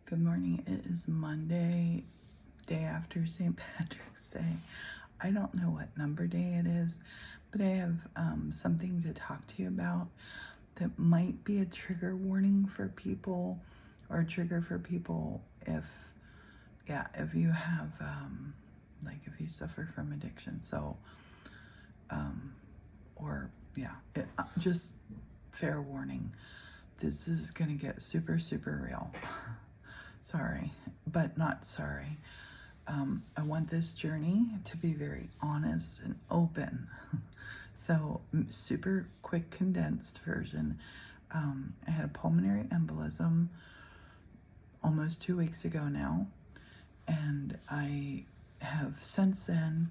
Good morning. It is Monday, day after St. Patrick's Day. I don't know what number day it is, but I have something to talk to you about that might be a trigger warning for people, or a trigger for people if you have, if you suffer from addiction. So, just fair warning. This is going to get super, super real. Sorry, but not sorry. I want this journey to be very honest and open. So, super quick condensed version. I had a pulmonary embolism almost 2 weeks ago now. And I have since then,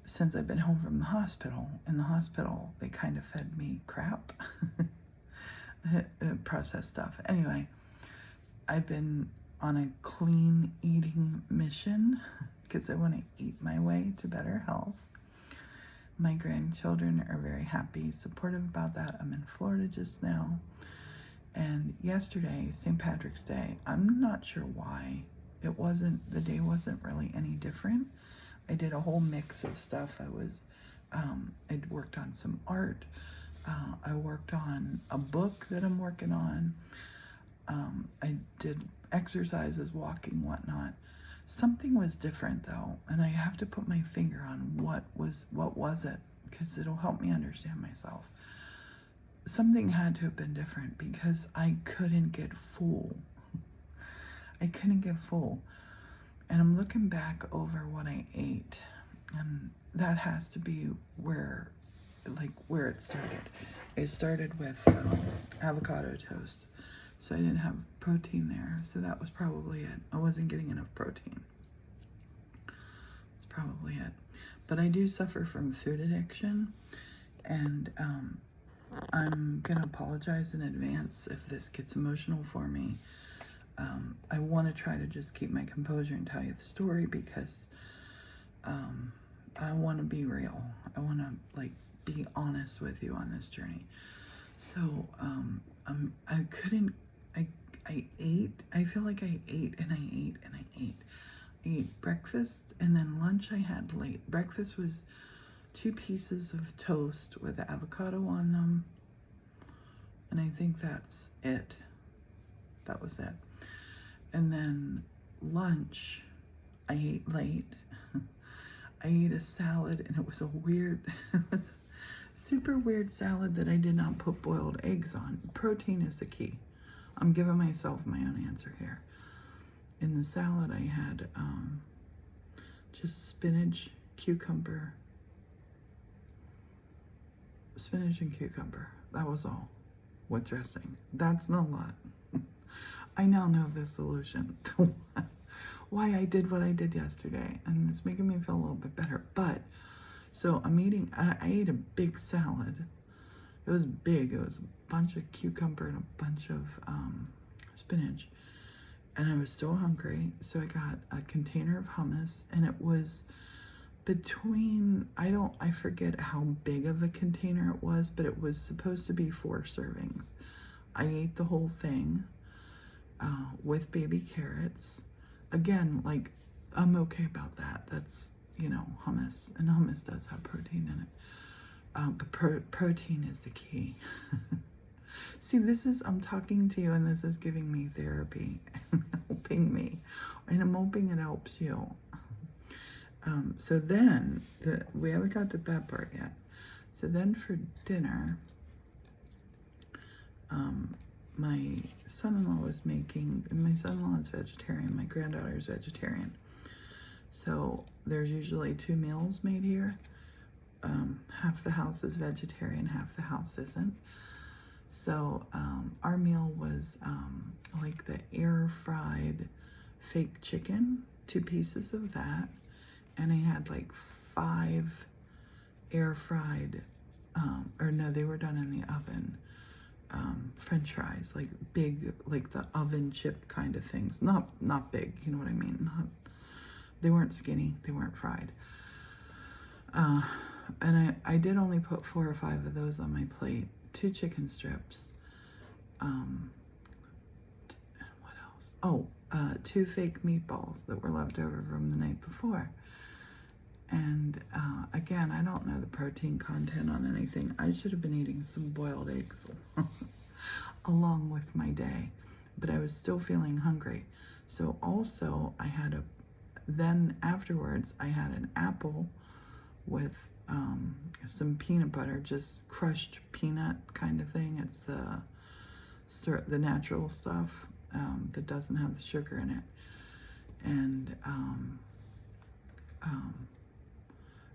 since I've been home from the hospital, in the hospital, they kind of fed me crap, processed stuff. Anyway, I've been on a clean eating mission because I want to eat my way to better health. My grandchildren are very happy, supportive about that. I'm in Florida just now. And yesterday, St. Patrick's Day, I'm not sure why. The day wasn't really any different. I did a whole mix of stuff. I'd worked on some art. I worked on a book that I'm working on. I did exercises, walking, whatnot. Something was different though, and I have to put my finger on what was it, because it'll help me understand myself. Something had to have been different because I couldn't get full. I couldn't get full. And I'm looking back over what I ate, and that has to be where it started. It started with avocado toast. So I didn't have protein there. So that was probably it. I wasn't getting enough protein. That's probably it. But I do suffer from food addiction. And I'm going to apologize in advance if this gets emotional for me. I want to try to just keep my composure and tell you the story because I want to be real. I want to be honest with you on this journey. So I ate. I feel like I ate and I ate and I ate. I ate breakfast, and then lunch I had late. Breakfast was 2 pieces of toast with avocado on them. And I think that's it. That was it. And then lunch, I ate late. I ate a salad, and it was a weird, super weird salad that I did not put boiled eggs on. Protein is the key. I'm giving myself my own answer here. In the salad, I had just spinach, cucumber. Spinach and cucumber. That was all. With dressing. That's not a lot. I now know the solution to why I did what I did yesterday, and it's making me feel a little bit better. But so I ate a big salad. It was big. It was a bunch of cucumber and a bunch of spinach, and I was so hungry, so I got a container of hummus, and it was between, I forget how big of a container it was, but it was supposed to be 4 servings. I ate the whole thing with baby carrots. Again, I'm okay about that. That's, hummus, and hummus does have protein in it. But protein is the key. See, I'm talking to you, and this is giving me therapy and helping me, and I'm hoping it helps you. So then, we haven't got to that part yet. So then for dinner, my son-in-law was making, and my son-in-law is vegetarian, my granddaughter is vegetarian. So there's usually 2 meals made here. Half the house is vegetarian, half the house isn't. So our meal was the air-fried fake chicken, 2 pieces of that. And I had 5 air-fried, they were done in the oven. French fries, big, the oven chip kind of things. Not big, you know what I mean? They weren't skinny, they weren't fried. And I did only put 4 or 5 of those on my plate. 2 chicken strips. What else? Oh, 2 fake meatballs that were left over from the night before. And again, I don't know the protein content on anything. I should have been eating some boiled eggs along with my day, but I was still feeling hungry. So also then afterwards I had an apple with some peanut butter, just crushed peanut kind of thing. It's the natural stuff that doesn't have the sugar in it. And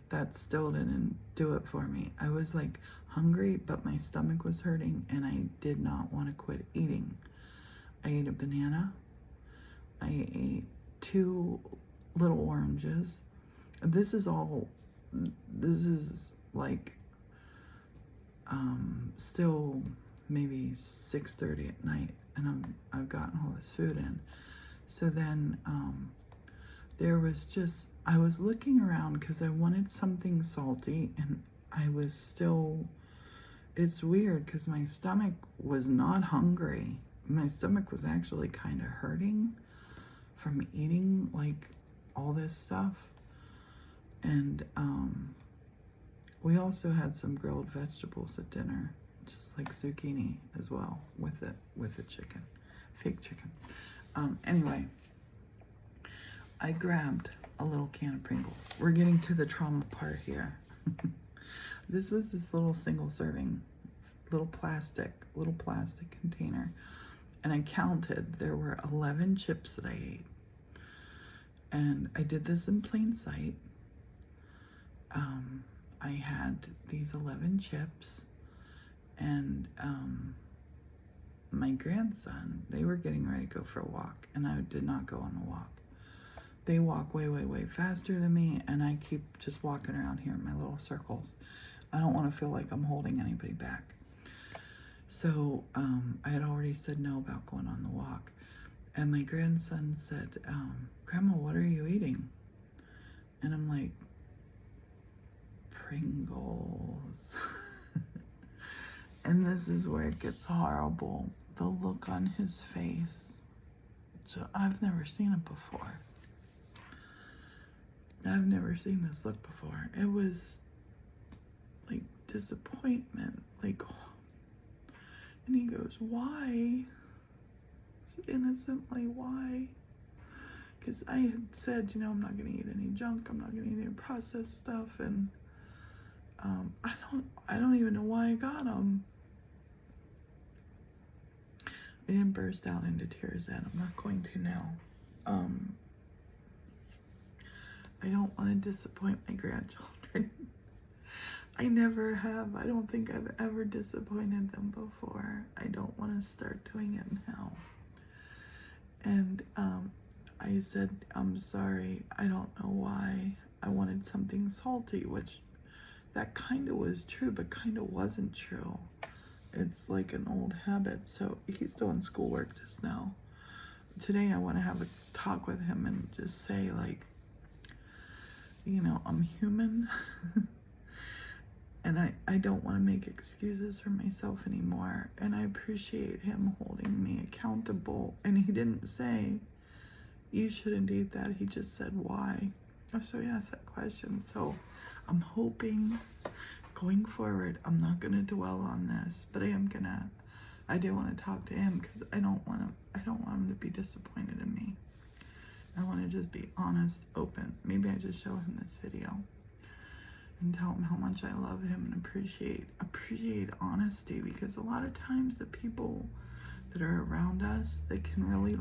that still didn't do it for me. I was like hungry, but my stomach was hurting and I did not want to quit eating. I ate a banana. I ate 2 little oranges. This is like still maybe 6:30 at night, and I've gotten all this food in. So then there was just, I was looking around because I wanted something salty, and I was still, it's weird because my stomach was not hungry. My stomach was actually kind of hurting from eating like all this stuff. And we also had some grilled vegetables at dinner, just like zucchini as well with the chicken, fake chicken. Anyway, I grabbed a little can of Pringles. We're getting to the trauma part here. This was this little single serving, little plastic container. And I counted, there were 11 chips that I ate. And I did this in plain sight. I had these 11 chips, and my grandson, they were getting ready to go for a walk, and I did not go on the walk. They walk way, way, way faster than me, and I keep just walking around here in my little circles. I don't want to feel like I'm holding anybody back. So I had already said no about going on the walk. And my grandson said, Grandma, what are you eating? And I'm like, Pringles. And this is where it gets horrible. The look on his face. So I've never seen it before. I've never seen this look before. It was like disappointment. Like, and he goes, why? Innocently, why? Because I had said, I'm not going to eat any junk. I'm not going to eat any processed stuff. And I don't even know why I got them. I didn't burst out into tears then. I'm not going to now. I don't want to disappoint my grandchildren. I never have. I don't think I've ever disappointed them before. I don't want to start doing it now. And I said, I'm sorry. I don't know why. I wanted something salty, which that kind of was true, but kind of wasn't true. It's like an old habit. So he's doing schoolwork just now. Today I want to have a talk with him and just say, like, I'm human. And I don't want to make excuses for myself anymore. And I appreciate him holding me accountable. And he didn't say, you shouldn't eat that. He just said, why? So he asked that question. So I'm hoping going forward, I'm not going to dwell on this, but I do want to talk to him because I don't want him to be disappointed in me. I want to just be honest, open. Maybe I just show him this video and tell him how much I love him and appreciate honesty, because a lot of times the people that are around us, they can really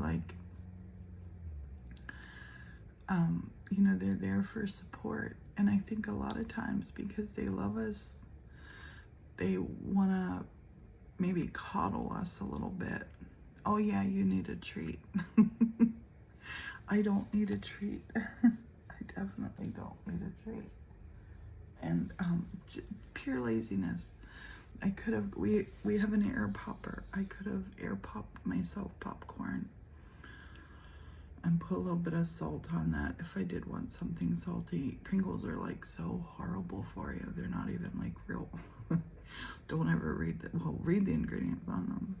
they're there for support. And I think a lot of times because they love us, they want to maybe coddle us a little bit. Oh yeah, you need a treat. I don't need a treat. I definitely don't need a treat. And pure laziness. I could have, we have an air popper. I could have air popped myself popcorn and put a little bit of salt on that if I did want something salty. Pringles are like so horrible for you. They're not even like real. Don't ever read read the ingredients on them.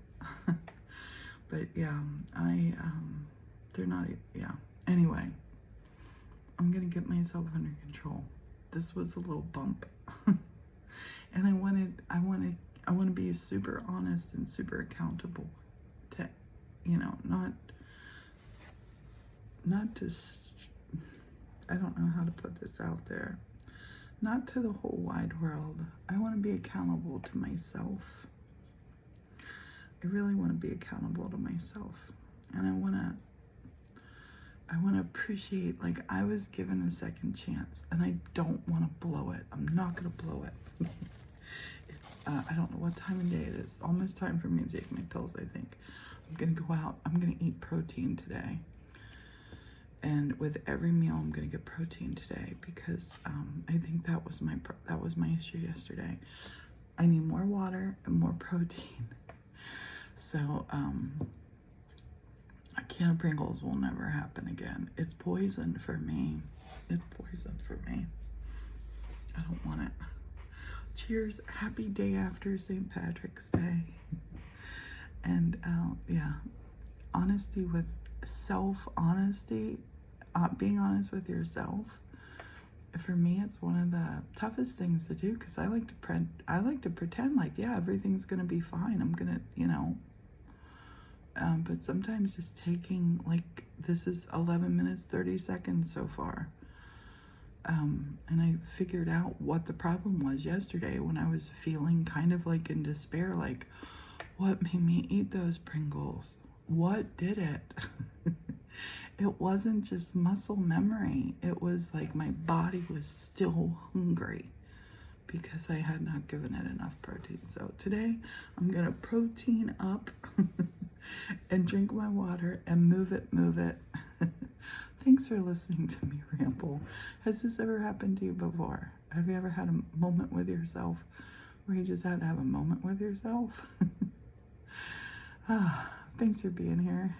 But yeah, they're not, yeah. Anyway, I'm gonna get myself under control. This was a little bump. And I want to be super honest and super accountable to, not to, I don't know how to put this out there, not to the whole wide world. I want to be accountable to myself. I really want to be accountable to myself. And I want to appreciate, like, I was given a second chance and I don't want to blow it. I'm not going to blow it. It's, I don't know what time of day it is. Almost time for me to take my pills, I think. I'm going to go out. I'm going to eat protein today. And with every meal, I'm going to get protein today because I think that was my issue yesterday. I need more water and more protein. So, a can of Pringles will never happen again. It's poison for me. It's poison for me. I don't want it. Cheers. Happy day after St. Patrick's Day. And yeah, honesty with self-honesty, being honest with yourself. For me, it's one of the toughest things to do because I like to pretend like, yeah, everything's gonna be fine. I'm gonna, but sometimes just taking, like, this is 11 minutes 30 seconds so far. And I figured out what the problem was yesterday when I was feeling kind of like in despair, like, what made me eat those Pringles? What did it? It wasn't just muscle memory. It was like my body was still hungry because I had not given it enough protein. So today I'm gonna protein up and drink my water and move it. Thanks for listening to me ramble. Has this ever happened to you before? Have you ever had a moment with yourself where you just had to have a moment with yourself? Thanks for being here.